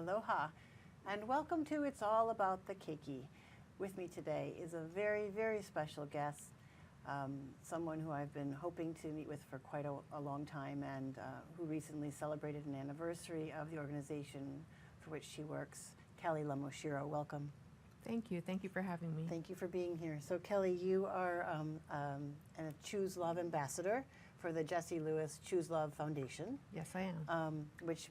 Aloha, and welcome to It's All About the Keiki. With me today is a very, very special guest, someone who I've been hoping to meet with for quite a long time, and who recently celebrated an anniversary of the organization for which she works, Kelley Oshiro. Welcome. Thank you. Thank you for having me. Thank you for being here. So Kelley, you are a Choose Love ambassador for the Jessie Lewis Choose Love Foundation. Yes, I am. Which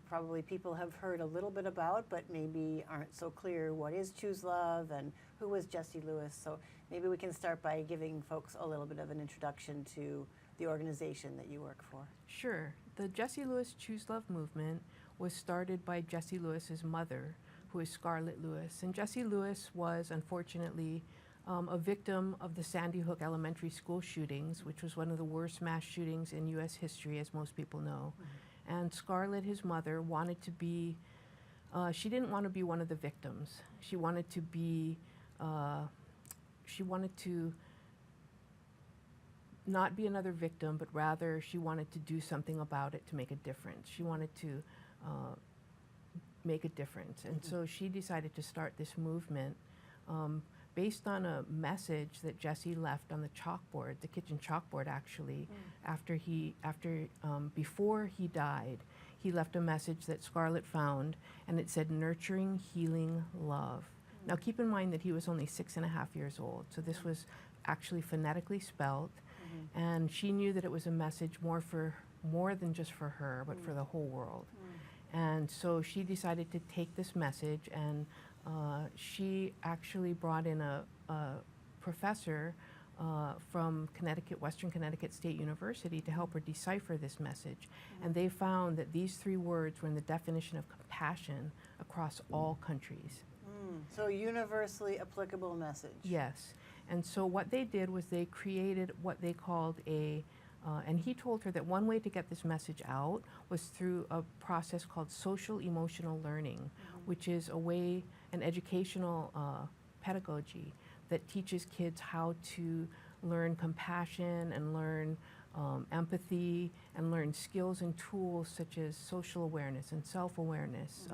probably people have heard a little bit about, but maybe aren't so clear what is Choose Love and who was Jessie Lewis. So maybe we can start by giving folks a little bit of an introduction to the organization that you work for. Sure. The Jessie Lewis Choose Love movement was started by Jessie Lewis's mother, who is Scarlett Lewis. And Jessie Lewis was, unfortunately, a victim of the Sandy Hook Elementary School shootings, which was one of the worst mass shootings in U.S. history, as most people know. Mm-hmm. And Scarlett, his mother, wanted to be, she didn't want to be one of the victims. She wanted to be, she wanted to not be another victim, but rather she wanted to do something about it to make a difference. She wanted to make a difference. And so she decided to start this movement based on a message that Jessie left on the chalkboard, the kitchen chalkboard actually, before he died. He left a message that Scarlett found, and it said, "Nurturing, healing, love." Now keep in mind that he was only 6.5 years old, so this was actually phonetically spelled, and she knew that it was a message more than just for her, but for the whole world. And so she decided to take this message, and she actually brought in a professor from Western Connecticut State University to help her decipher this message. And they found that these 3 words were in the definition of compassion across all countries. So universally applicable message. Yes. And so what they did was they created what they called and he told her that one way to get this message out was through a process called social emotional learning, which is an educational pedagogy that teaches kids how to learn compassion and learn empathy and learn skills and tools such as social awareness and self-awareness,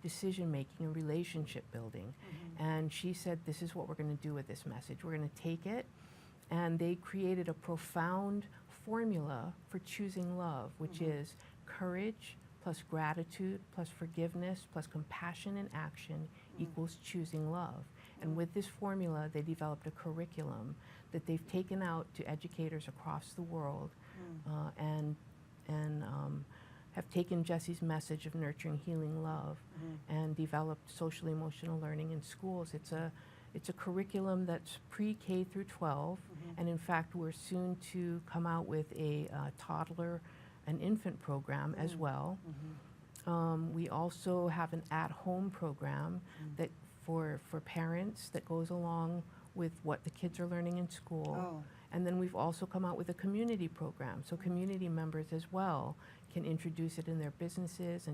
decision making and relationship building. And she said, this is what we're going to do with this message. We're going to take it. And they created a profound formula for choosing love, which is courage plus gratitude plus forgiveness plus compassion and action equals choosing love. And with this formula, they developed a curriculum that they've taken out to educators across the world and have taken Jessie's message of nurturing, healing, love and developed social emotional learning in schools. It's a curriculum that's pre-K through 12, and in fact, we're soon to come out with a toddler and infant program as well. We also have an at-home program that for parents that goes along with what the kids are learning in school. And then we've also come out with a community program, so community members as well can introduce it in their businesses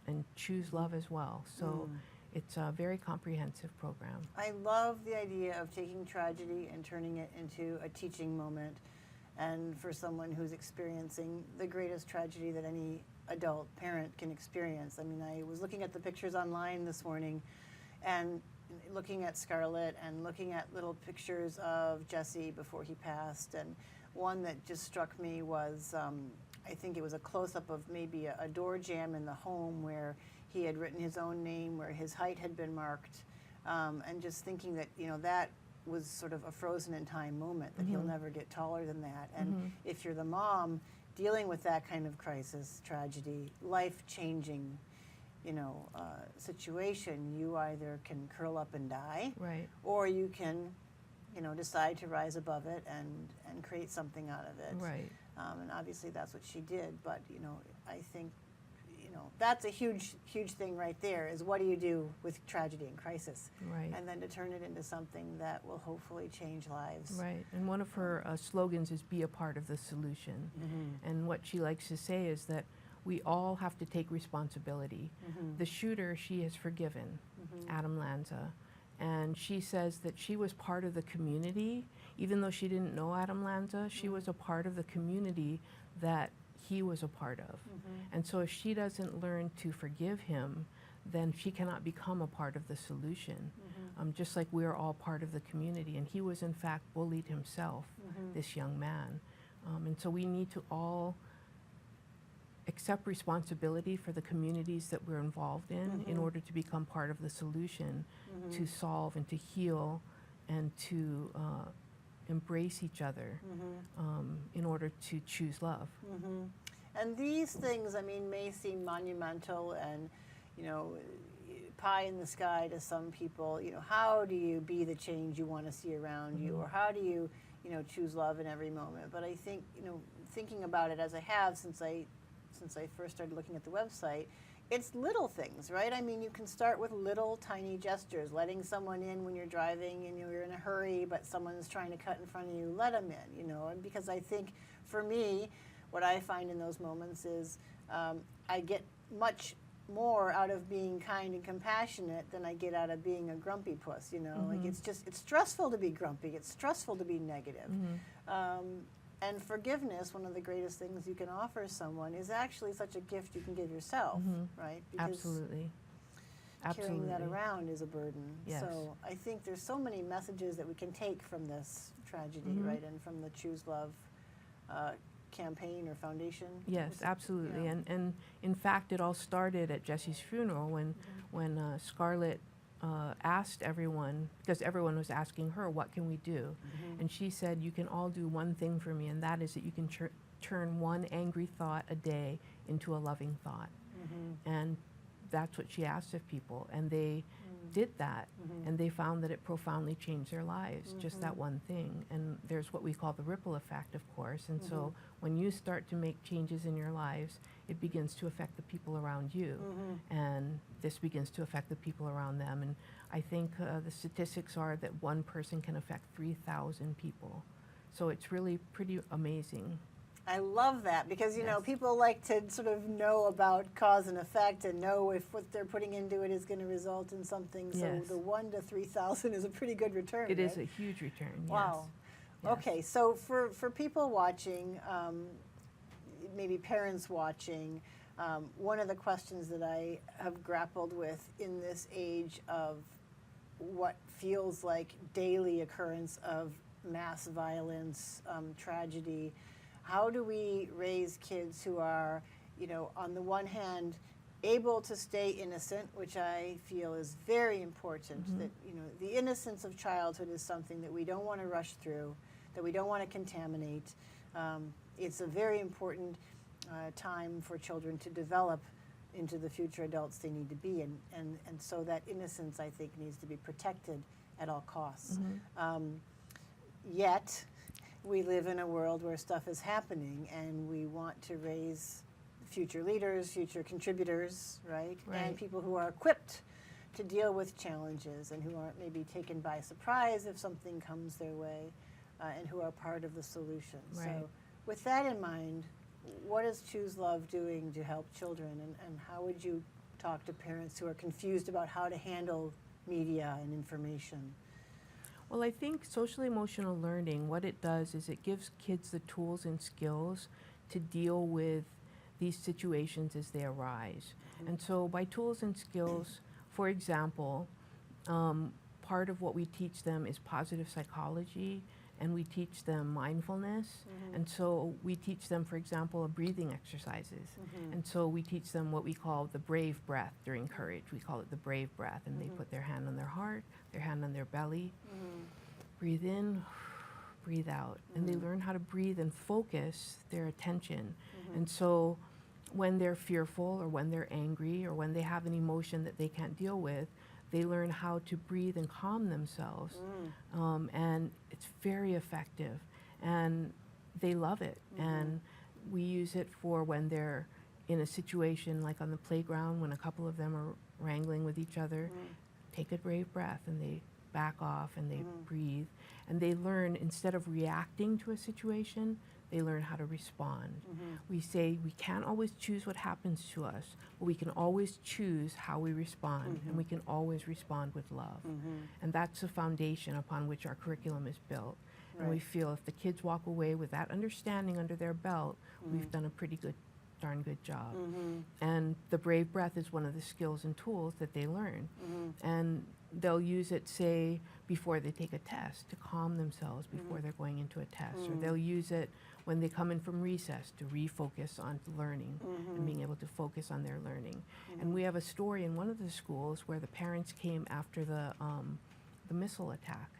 and choose love as well. So. It's a very comprehensive program. I love the idea of taking tragedy and turning it into a teaching moment, and for someone who's experiencing the greatest tragedy that any adult parent can experience. I mean, I was looking at the pictures online this morning and looking at Scarlett and looking at little pictures of Jessie before he passed, and one that just struck me was I think it was a close-up of maybe a door jamb in the home where he had written his own name, where his height had been marked, and just thinking that, that was sort of a frozen in time moment, that he'll never get taller than that. And if you're the mom dealing with that kind of crisis, tragedy, life-changing, situation, you either can curl up and die, or you can, decide to rise above it and create something out of it. And obviously that's what she did, but, I think, that's a huge, huge thing right there, is what do you do with tragedy and crisis? And then to turn it into something that will hopefully change lives. And one of her slogans is be a part of the solution. And what she likes to say is that we all have to take responsibility. The shooter, she has forgiven, Adam Lanza. And she says that she was part of the community, even though she didn't know Adam Lanza, she was a part of the community that he was a part of. And so if she doesn't learn to forgive him, then she cannot become a part of the solution. Just like we're all part of the community. And he was in fact bullied himself, this young man. And so we need to all accept responsibility for the communities that we're involved in order to become part of the solution, to solve and to heal and to embrace each other in order to choose love. And these things, I mean, may seem monumental and, you know, pie in the sky to some people. You know, how do you be the change you want to see around you, or how do you, you know, choose love in every moment? But I think, you know, thinking about it as I have since I first started looking at the website, it's little things, right? I mean, you can start with little tiny gestures, letting someone in when you're driving and you're in a hurry, but someone's trying to cut in front of you, let them in, you know. And because I think for me, what I find in those moments is I get much more out of being kind and compassionate than I get out of being a grumpy puss, you know. Like it's stressful to be grumpy, it's stressful to be negative. And forgiveness, one of the greatest things you can offer someone, is actually such a gift you can give yourself, right? Because Absolutely. carrying that around is a burden. Yes. So I think there's so many messages that we can take from this tragedy, right? And from the Choose Love campaign or foundation. Yes, absolutely. Yeah. And in fact, it all started at Jesse's funeral when Scarlett asked everyone, because everyone was asking her, what can we do? And she said, you can all do one thing for me, and that is that you can turn one angry thought a day into a loving thought. And that's what she asked of people, and they did that, and they found that it profoundly changed their lives, just that one thing. And there's what we call the ripple effect, of course, and so when you start to make changes in your lives, it begins to affect the people around you, and this begins to affect the people around them. And I think the statistics are that one person can affect 3,000 people, so it's really pretty amazing. I love that because, you know, people like to sort of know about cause and effect and know if what they're putting into it is going to result in something. So the 1 to 3,000 is a pretty good return. It is a huge return. Wow. Yes. Okay, so for people watching, maybe parents watching, one of the questions that I have grappled with in this age of what feels like daily occurrence of mass violence, tragedy, how do we raise kids who are, you know, on the one hand, able to stay innocent, which I feel is very important, that, you know, the innocence of childhood is something that we don't want to rush through, that we don't want to contaminate. It's a very important time for children to develop into the future adults they need to be, and so that innocence, I think, needs to be protected at all costs. Yet, we live in a world where stuff is happening, and we want to raise future leaders, future contributors, right? And people who are equipped to deal with challenges and who aren't maybe taken by surprise if something comes their way, and who are part of the solution. So with that in mind, what is Choose Love doing to help children, and how would you talk to parents who are confused about how to handle media and information? Well, I think social emotional learning, what it does is it gives kids the tools and skills to deal with these situations as they arise. And so by tools and skills, for example, part of what we teach them is positive psychology, and we teach them mindfulness. And so we teach them, for example, breathing exercises. And so we teach them what we call the brave breath during courage. We call it the brave breath, and they put their hand on their heart, their hand on their belly, breathe in, breathe out. And they learn how to breathe and focus their attention. And so when they're fearful or when they're angry or when they have an emotion that they can't deal with, they learn how to breathe and calm themselves. And it's very effective. And they love it. And we use it for when they're in a situation like on the playground when a couple of them are wrangling with each other. Take a brave breath, and they back off and they breathe. And they learn, instead of reacting to a situation, they learn how to respond. We say we can't always choose what happens to us, but we can always choose how we respond, and we can always respond with love. And that's the foundation upon which our curriculum is built. And we feel if the kids walk away with that understanding under their belt, we've done a pretty darn good job. And the brave breath is one of the skills and tools that they learn. And they'll use it, say, before they take a test to calm themselves before they're going into a test. Or they'll use it when they come in from recess to refocus on learning and being able to focus on their learning. And we have a story in one of the schools where the parents came after the missile attack,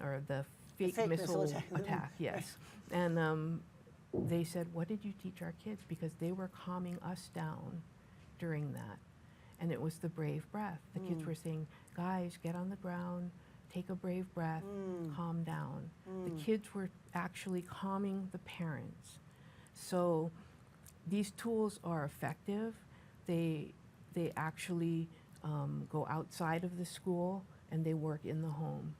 or the fake missile attack, yes. And they said, what did you teach our kids? Because they were calming us down during that. And it was the brave breath. The kids were saying, guys, get on the ground, take a brave breath, calm down. The kids were actually calming the parents. So these tools are effective. They actually go outside of the school and they work in the home.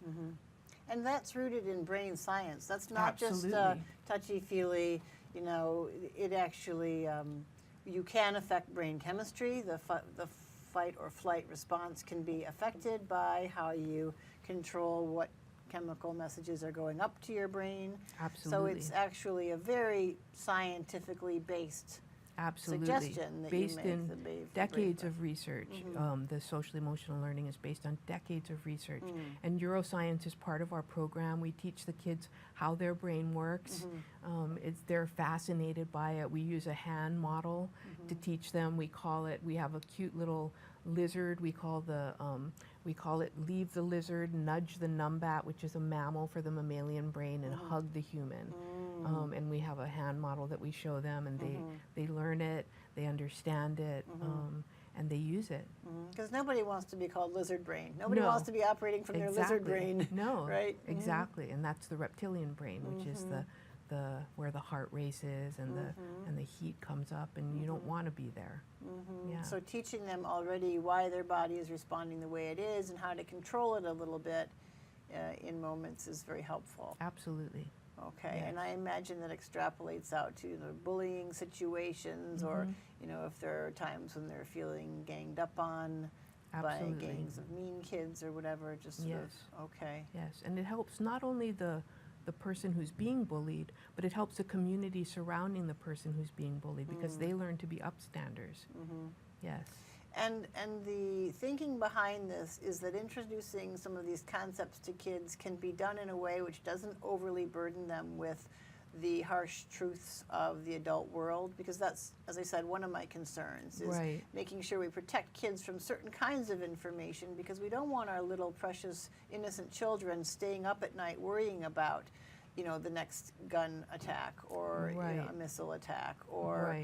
And that's rooted in brain science. That's not Absolutely. just touchy-feely, you know, it actually, you can affect brain chemistry. The fight or flight response can be affected by how you control what chemical messages are going up to your brain. Absolutely. So it's actually a very scientifically based suggestion that based you make. in decades of research. The social emotional learning is based on decades of research. And neuroscience is part of our program. We teach the kids how their brain works. They're fascinated by it. We use a hand model to teach them. We have a cute little lizard. We call it leave the lizard, nudge the numbat, which is a mammal for the mammalian brain, and hug the human. And we have a hand model that we show them, and they learn it, they understand it, and they use it. Because nobody wants to be called lizard brain. Nobody wants to be operating from their lizard brain. No, right? Exactly, and that's the reptilian brain, which is the where the heart races and the heat comes up, and you don't want to be there. Yeah. So teaching them already why their body is responding the way it is and how to control it a little bit in moments is very helpful. Absolutely. Okay, Yes. and I imagine that extrapolates out to the bullying situations, or you know, if there are times when they're feeling ganged up on by gangs of mean kids or whatever, just sort of, okay. Yes, and it helps not only the person who's being bullied, but it helps the community surrounding the person who's being bullied, because they learn to be upstanders. Yes. And the thinking behind this is that introducing some of these concepts to kids can be done in a way which doesn't overly burden them with the harsh truths of the adult world, because that's, as I said, one of my concerns is making sure we protect kids from certain kinds of information, because we don't want our little precious innocent children staying up at night worrying about, you know, the next gun attack or you know, a missile attack or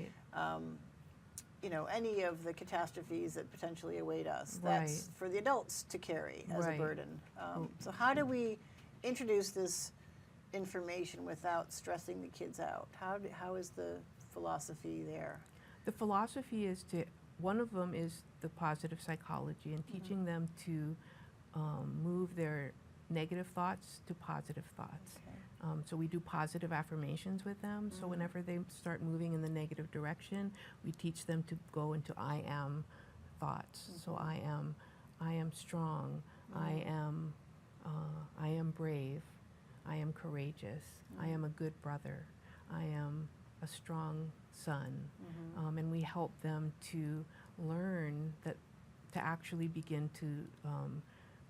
you know, any of the catastrophes that potentially await us. That's for the adults to carry as a burden. So how do we introduce this information without stressing the kids out? How is the philosophy there? The philosophy is one of them is the positive psychology, and teaching them to move their negative thoughts to positive thoughts. So we do positive affirmations with them. So whenever they start moving in the negative direction, we teach them to go into I am thoughts. So I am strong. I am brave. I am courageous. I am a good brother. I am a strong son. And we help them to learn that, to actually begin to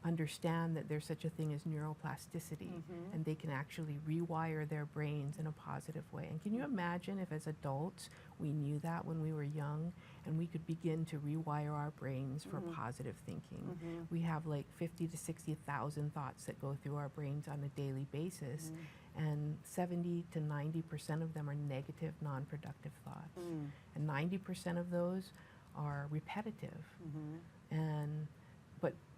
understand that there's such a thing as neuroplasticity, and they can actually rewire their brains in a positive way. And can you imagine if as adults we knew that when we were young, and we could begin to rewire our brains for positive thinking? We have like 50 to 60,000 thoughts that go through our brains on a daily basis, and 70 to 90% of them are negative, non-productive thoughts. And 90% of those are repetitive. And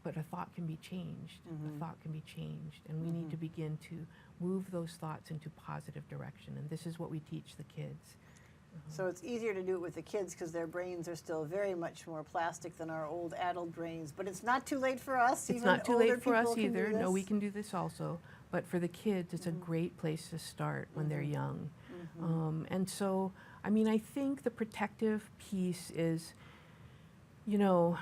but a thought can be changed. A thought can be changed, and we need to begin to move those thoughts into positive direction. And this is what we teach the kids. So it's easier to do it with the kids because their brains are still very much more plastic than our old adult brains. But it's not too late for us. It's Even not too older late for us people can do either. No, this. we can do this also. but for the kids, it's a great place to start when they're young. And so, I mean, I think the protective piece is, you know,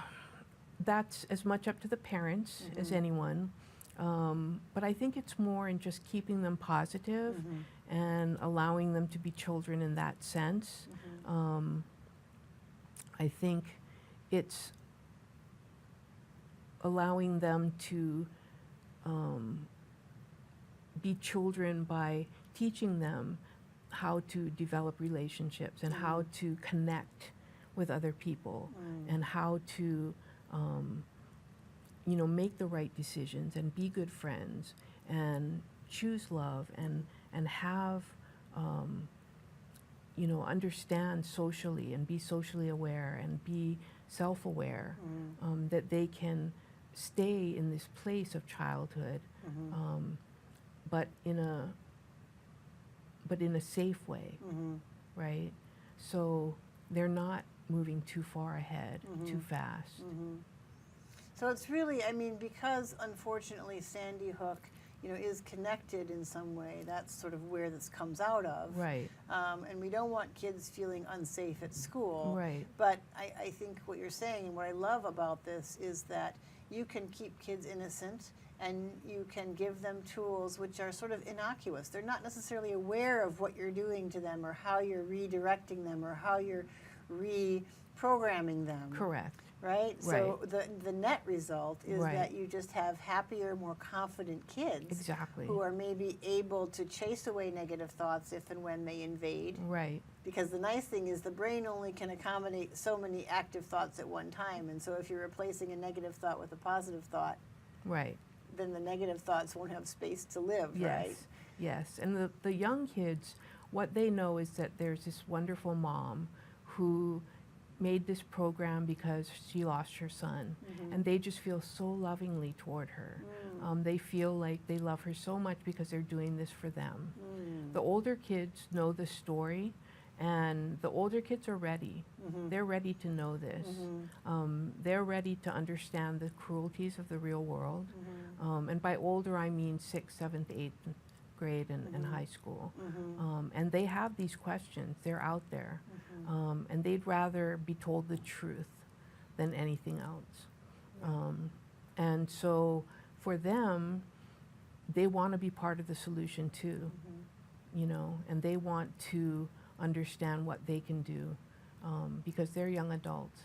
that's as much up to the parents as anyone. But I think it's more in just keeping them positive and allowing them to be children in that sense. I think it's allowing them to be children by teaching them how to develop relationships and how to connect with other people and how to you know, make the right decisions and be good friends and choose love and have you know, understand socially and be socially aware and be self-aware, that they can stay in this place of childhood, but in a safe way, right? So they're not moving too far ahead, too fast. So it's really, I mean, because unfortunately Sandy Hook, you know, is connected in some way. That's sort of where this comes out of. Right. And we don't want kids feeling unsafe at school. Right. But I think what you're saying and what I love about this is that you can keep kids innocent and you can give them tools which are sort of innocuous. They're not necessarily aware of what you're doing to them or how you're redirecting them or how you're reprogramming them. Correct. Right? So the net result is Right. that you just have happier, more confident kids. Exactly. Who are maybe able to chase away negative thoughts if and when they invade. Right. Because the nice thing is the brain only can accommodate so many active thoughts at one time. And so if you're replacing a negative thought with a positive thought, Right. then the negative thoughts won't have space to live, Yes. right? Yes. And the young kids, what they know is that there's this wonderful mom who made this program because she lost her son, and they just feel so lovingly toward her. They feel like they love her so much because they're doing this for them. The older kids know the story, and the older kids are ready. They're ready to know this. They're ready to understand the cruelties of the real world. And by older, I mean 6th, 7th, 8th grade and high school. And they have these questions. They're out there. And they'd rather be told the truth than anything else. And so for them, they want to be part of the solution too, you know, and they want to understand what they can do because they're young adults.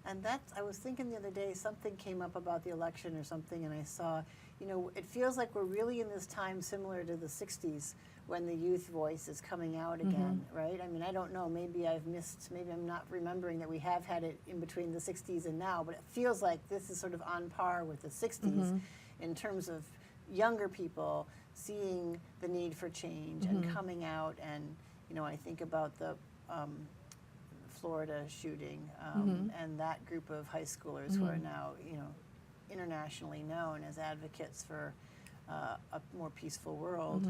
And that's, I was thinking the other day, something came up about the election or something, and I saw, you know, it feels like we're really in this time similar to the 60s when the youth voice is coming out again, right? I mean, I don't know, maybe I've missed, maybe I'm not remembering that we have had it in between the 60s and now, but it feels like this is sort of on par with the 60s in terms of younger people seeing the need for change and coming out. And, you know, I think about the Florida shooting and that group of high schoolers who are now, you know, internationally known as advocates for a more peaceful world.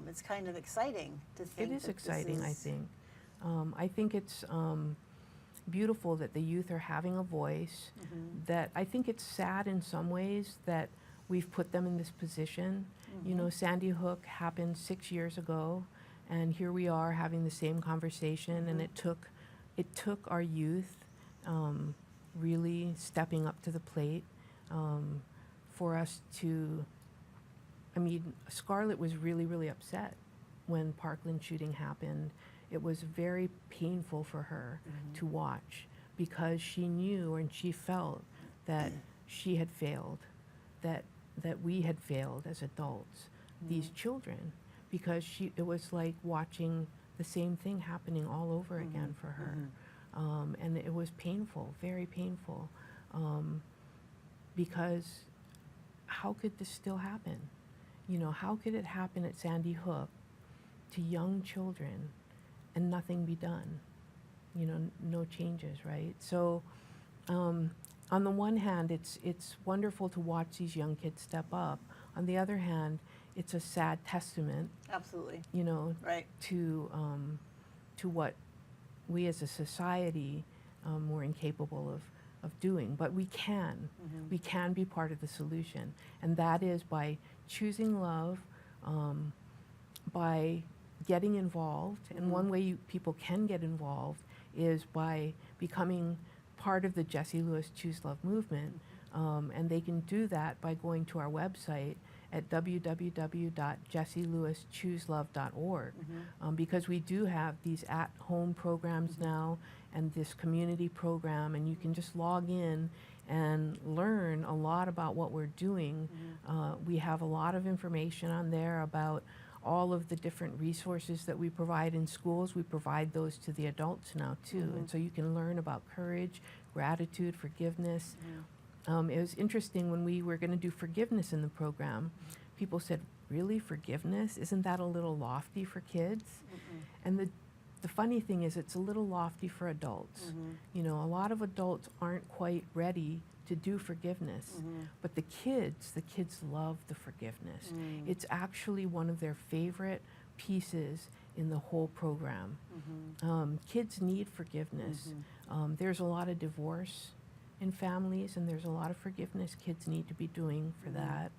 It's kind of exciting to think. It is that exciting, this I is think. I think it's beautiful that the youth are having a voice, that I think it's sad in some ways that we've put them in this position. You know, Sandy Hook happened 6 years ago, and here we are having the same conversation, and it took our youth really stepping up to the plate for us to, I mean, Scarlett was really, really upset when Parkland shooting happened. It was very painful for her to watch because she knew and she felt that she had failed, that we had failed as adults, these children, because it was like watching the same thing happening all over again for her. And it was painful, very painful, because how could this still happen? You know, how could it happen at Sandy Hook to young children and nothing be done? You know, no changes, right? So on the one hand, it's wonderful to watch these young kids step up. On the other hand, it's a sad testament, absolutely, you know, right, to what we as a society were incapable doing, but we can. We can be part of the solution, and that is by choosing love, by getting involved. And one way people can get involved is by becoming part of the Jessie Lewis Choose Love movement, and they can do that by going to our website at www.jessieLewisChooseLove.org, because we do have these at-home programs now and this community program, and you can just log in and learn a lot about what we're doing. We have a lot of information on there about all of the different resources that we provide in schools. We provide those to the adults now too, and so you can learn about courage, gratitude, forgiveness. It was interesting when we were going to do forgiveness in the program, people said, really, forgiveness? Isn't that a little lofty for kids? And the funny thing is it's a little lofty for adults. You know, a lot of adults aren't quite ready to do forgiveness, but the kids love the forgiveness. It's actually one of their favorite pieces in the whole program. Kids need forgiveness. There's a lot of divorce in families, and there's a lot of forgiveness kids need to be doing for that.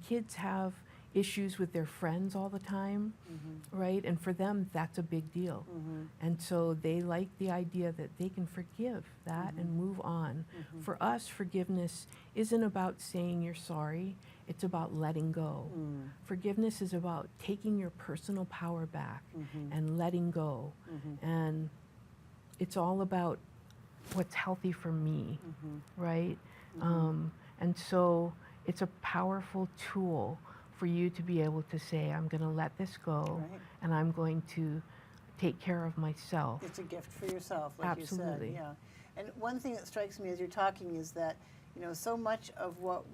Kids have issues with their friends all the time, right? And for them, that's a big deal. And so they like the idea that they can forgive that and move on. For us, forgiveness isn't about saying you're sorry, it's about letting go. Forgiveness is about taking your personal power back and letting go. And it's all about what's healthy for me, right? And so it's a powerful tool for you to be able to say, I'm going to let this go, and I'm going to take care of myself. It's a gift for yourself, like Absolutely. you said. Yeah. And one thing that strikes me as you're talking is that, you know, so much of what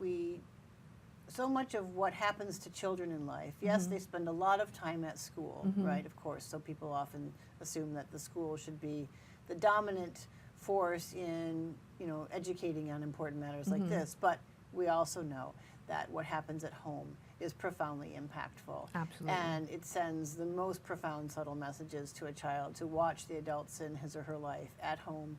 happens to children in life, yes, they spend a lot of time at school, right, of course, so people often assume that the school should be the dominant force in, you know, educating on important matters like this, but we also know that what happens at home is profoundly impactful. Absolutely. And it sends the most profound, subtle messages to a child to watch the adults in his or her life at home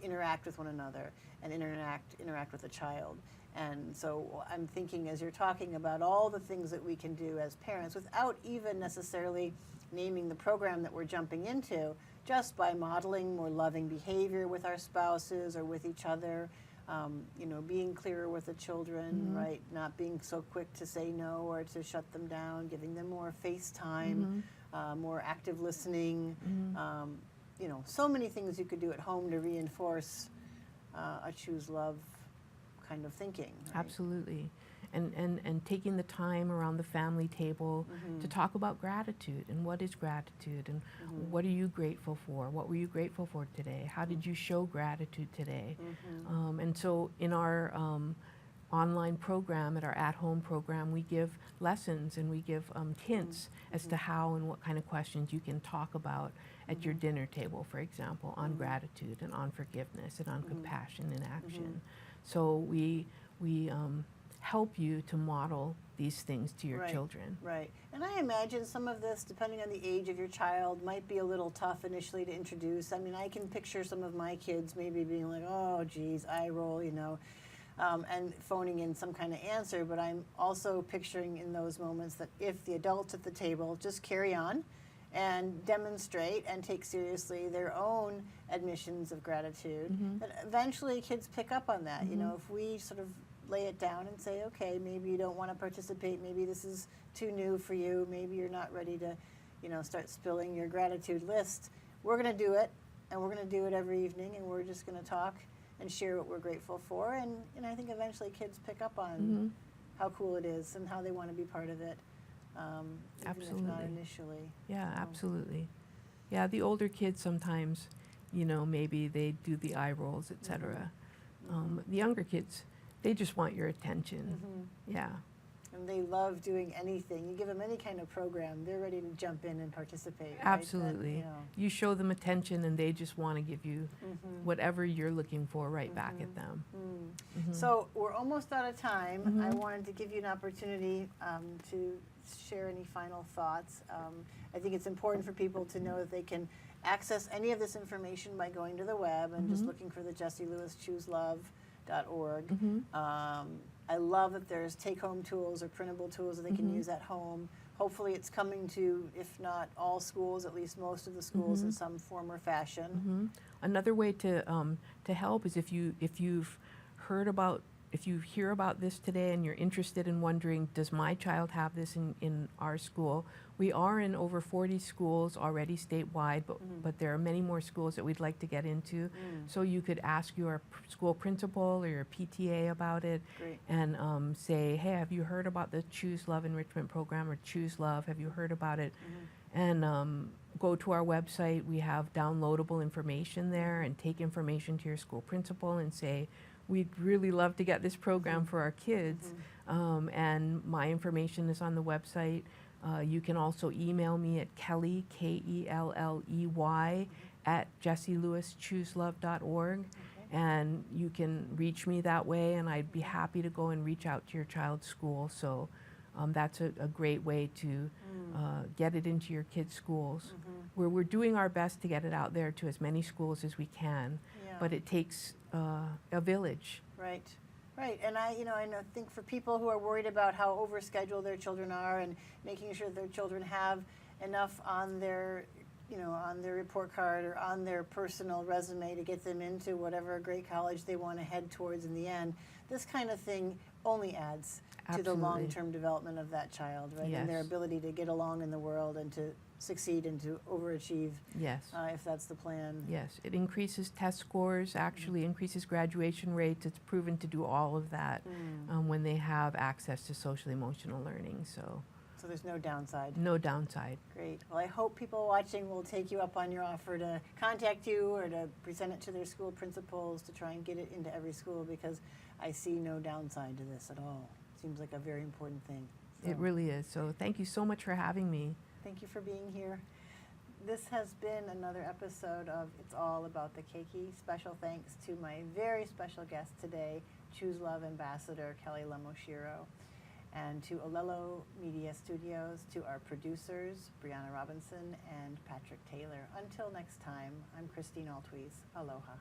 interact with one another and interact with a child. And so I'm thinking, as you're talking about all the things that we can do as parents without even necessarily naming the program that we're jumping into, just by modeling more loving behavior with our spouses or with each other, you know, being clearer with the children, right? Not being so quick to say no or to shut them down, giving them more face time, more active listening. You know, so many things you could do at home to reinforce a choose love kind of thinking. Right? Absolutely. And taking the time around the family table to talk about gratitude and what is gratitude and what are you grateful for? What were you grateful for today? How did you show gratitude today? And so in our online program, at our at-home program, we give lessons and we give hints as to how and what kind of questions you can talk about at your dinner table, for example, on gratitude and on forgiveness and on compassion in action. So we help you to model these things to your children. Right. And I imagine some of this, depending on the age of your child, might be a little tough initially to introduce. I mean, I can picture some of my kids maybe being like, oh, geez, eye roll, you know, and phoning in some kind of answer. But I'm also picturing in those moments that if the adults at the table just carry on and demonstrate and take seriously their own admissions of gratitude, that eventually kids pick up on that. You know, if we sort of lay it down and say, okay, maybe you don't want to participate, maybe this is too new for you, maybe you're not ready to, you know, start spilling your gratitude list. We're going to do it, and we're going to do it every evening, and we're just going to talk and share what we're grateful for, and I think eventually kids pick up on how cool it is and how they want to be part of it, Absolutely. even if not initially. Yeah, absolutely. Yeah, the older kids sometimes, you know, maybe they do the eye rolls, etc. The younger kids, they just want your attention. Yeah. And they love doing anything. You give them any kind of program, they're ready to jump in and participate. Right? Absolutely. That, You show them attention and they just want to give you whatever you're looking for right back at them. So we're almost out of time. I wanted to give you an opportunity to share any final thoughts. I think it's important for people to know that they can access any of this information by going to the web and just looking for the Jessie Lewis ChooseLove.org. I love that there's take-home tools or printable tools that they can use at home. Hopefully it's coming to, if not all schools, at least most of the schools in some form or fashion. Another way to help is if you've heard about, if you hear about this today and you're interested in wondering, does my child have this in our school? We are in over 40 schools already statewide, but there are many more schools that we'd like to get into. So you could ask your school principal or your PTA about it. Great. And say, hey, have you heard about the Choose Love Enrichment Program or Choose Love? Have you heard about it? And go to our website. We have downloadable information there, and take information to your school principal and say, we'd really love to get this program for our kids. And my information is on the website. You can also email me at Kelley, Kelley, at JessieLewisChooseLove.org. And you can reach me that way, and I'd be happy to go and reach out to your child's school. So that's a great way to get it into your kids' schools. We're doing our best to get it out there to as many schools as we can, but it takes a village. Right. Right, and I think for people who are worried about how overscheduled their children are and making sure their children have enough on their, on their report card or on their personal resume to get them into whatever great college they want to head towards in the end, this kind of thing only adds to the long-term development of that child, right? Yes. And their ability to get along in the world and to succeed and to overachieve, Yes. If that's the plan. Yes, it increases test scores, actually increases graduation rates. It's proven to do all of that when they have access to social emotional learning. So there's no downside. no downside. Great. Well, I hope people watching will take you up on your offer to contact you or to present it to their school principals to try and get it into every school, because I see no downside to this at all. Seems like a very important thing. So, It really is. So thank you so much for having me. thank you for being here. This has been another episode of It's All About the Keiki. Special thanks to my very special guest today, Choose Love Ambassador Kelley Oshiro, and to Olelo Media Studios, to our producers, Brianna Robinson and Patrick Taylor. Until next time, I'm Kristine Altwies. Aloha.